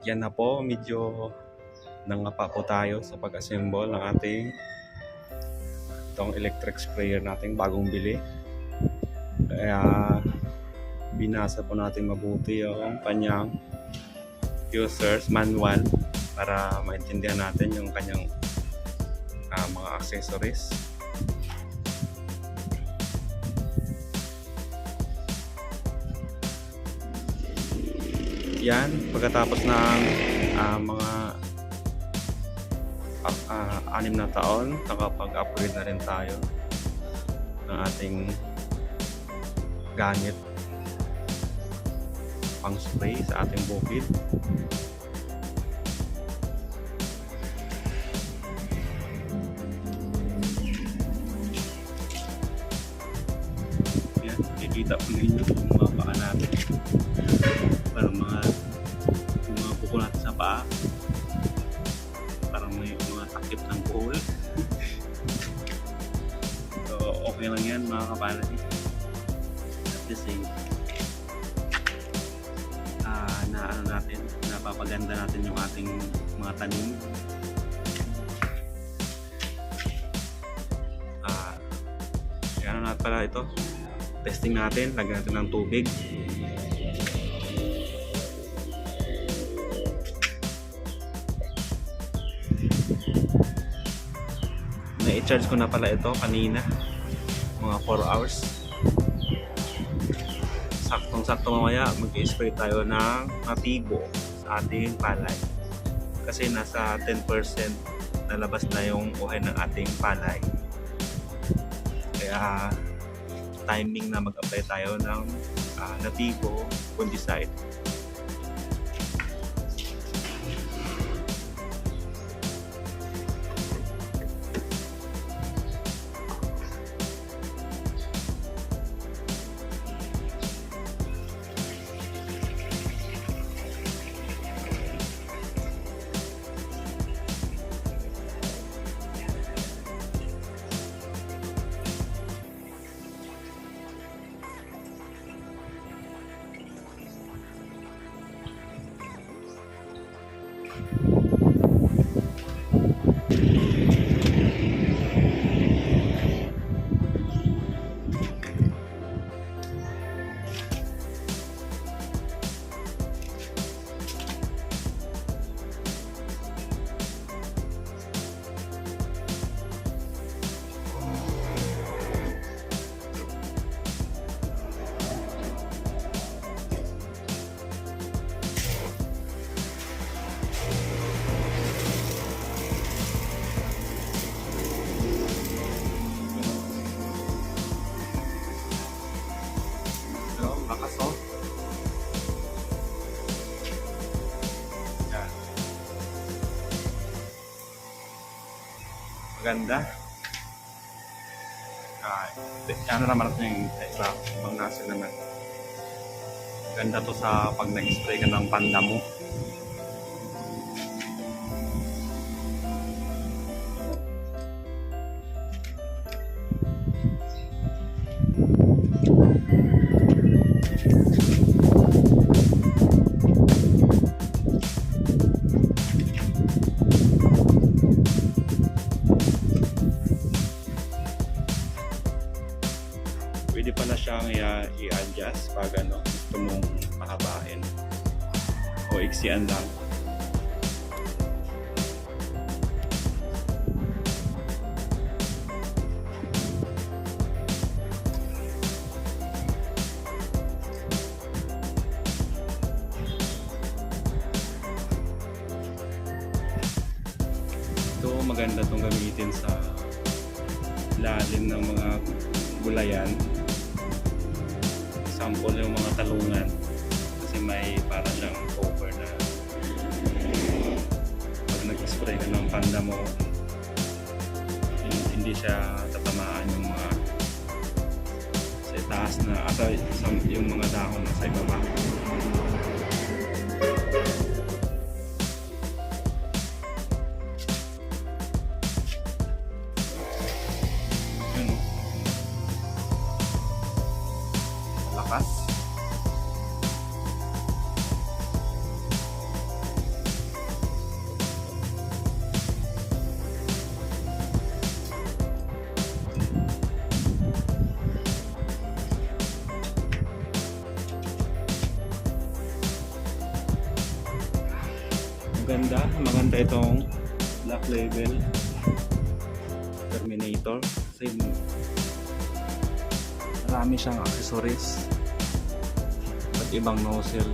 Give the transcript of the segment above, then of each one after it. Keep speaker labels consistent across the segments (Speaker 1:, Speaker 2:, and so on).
Speaker 1: yan na po, medyo nangapa po tayo sa pag-assemble ng ating itong electric sprayer natin bagong bili. Kaya binasa po natin mabuti yung kanyang user's manual para maintindihan natin yung kanyang mga accessories. Yan, pagkatapos ng mga 6 na taon, nakapag-upgrade na rin tayo ng ating gamit pang spray sa ating bukid. Yan, kikita po ninyo yung mga paa natin. Parang mga buko natin sa paa. Parang may mga takip ng buhol. So, okay lang yan mga kapanalig. At the same, napapaganda natin yung ating mga tanim. Ano natin pala ito? Testing natin, lagyan natin ng tubig. Na-charge ko na pala ito kanina, mga 4 hours. Saktong-sakto mamaya mag-spray tayo ng Nativo sa ating palay. Kasi nasa 10% nalabas na yung uhay ng ating palay. Kaya timing na mag-apply tayo ng Nativo fungicide. Lakas oh. Yan. Maganda. Ano naman natin yung ibang nasa naman. Ganda to sa pag nag-spray ka ng panda mo. Pwede pa na siyang i-adjust pag gusto mong mahabain o iksian lang. Ito maganda itong gamitin sa lalim ng mga gulayan. Sample yung mga talungan kasi may para siyang cover na pag nag-spray ka ng panda mo hindi siya tatamaan yung mga sa taas na ata yung mga dahon na sa ibaba. Lakas. Maganda itong Black Label Terminator kasi marami siyang accessories at ibang nozzle.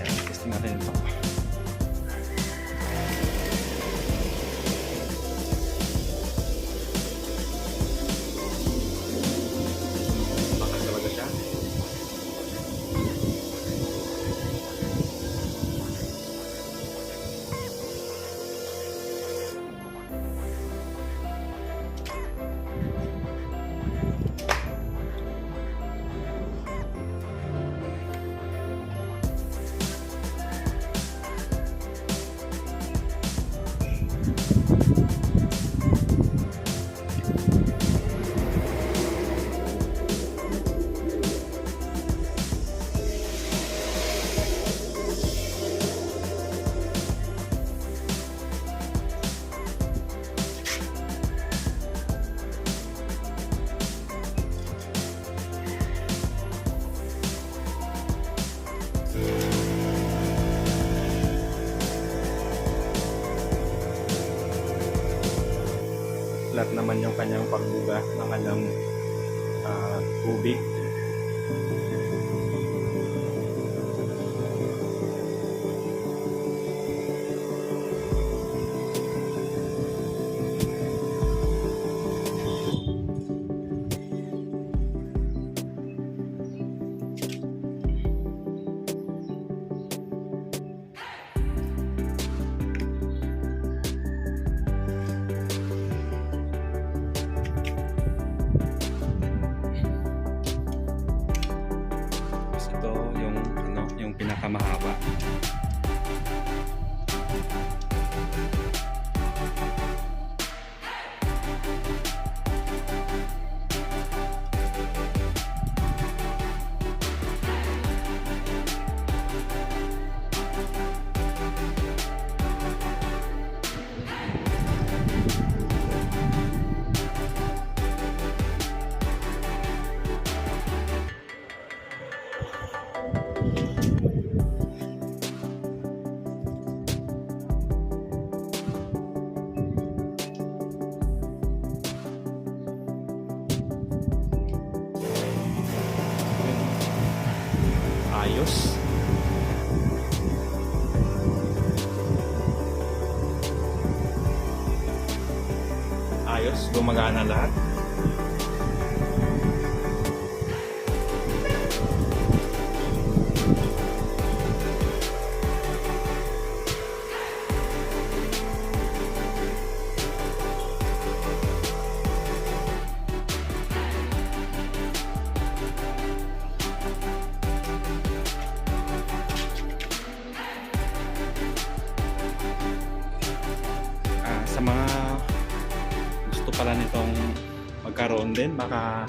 Speaker 1: Ayan, testing natin ito. Bakal talaga siya. Flat naman yung kanyang pagbuga ng kanyang tubig. Ito yung pinakamahaba. Ayos. Ayos, gumagana lahat. Sa mga gusto pala nitong magkaroon din, baka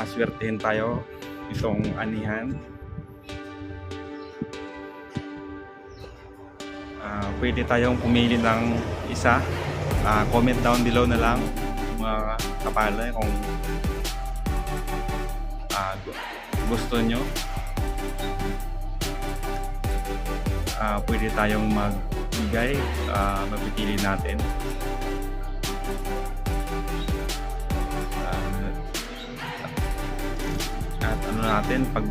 Speaker 1: swertehin tayo itong anihan. Pwede tayong pumili ng isa. Comment down below na lang mga kapala kung gusto nyo. Pwede tayong magbigay, mapipili natin. At ano natin, pag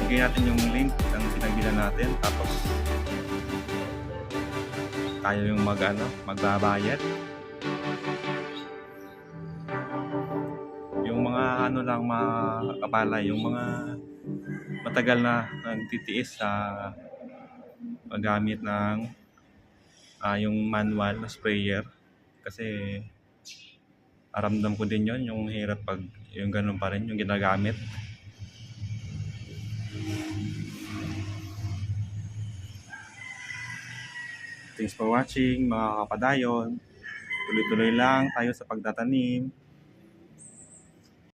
Speaker 1: bigay natin yung link ng pinagbilan natin, tapos tayo yung magbabayad. Yung mga lang mga kapala, yung mga matagal na nagtitiis sa paggamit ng yung manual na sprayer, kasi aramdam ko din yon, yung hirap pag yung ganun pa rin yung ginagamit. Thanks for watching mga kapadayon. Tuloy-tuloy lang tayo sa pagtatanim.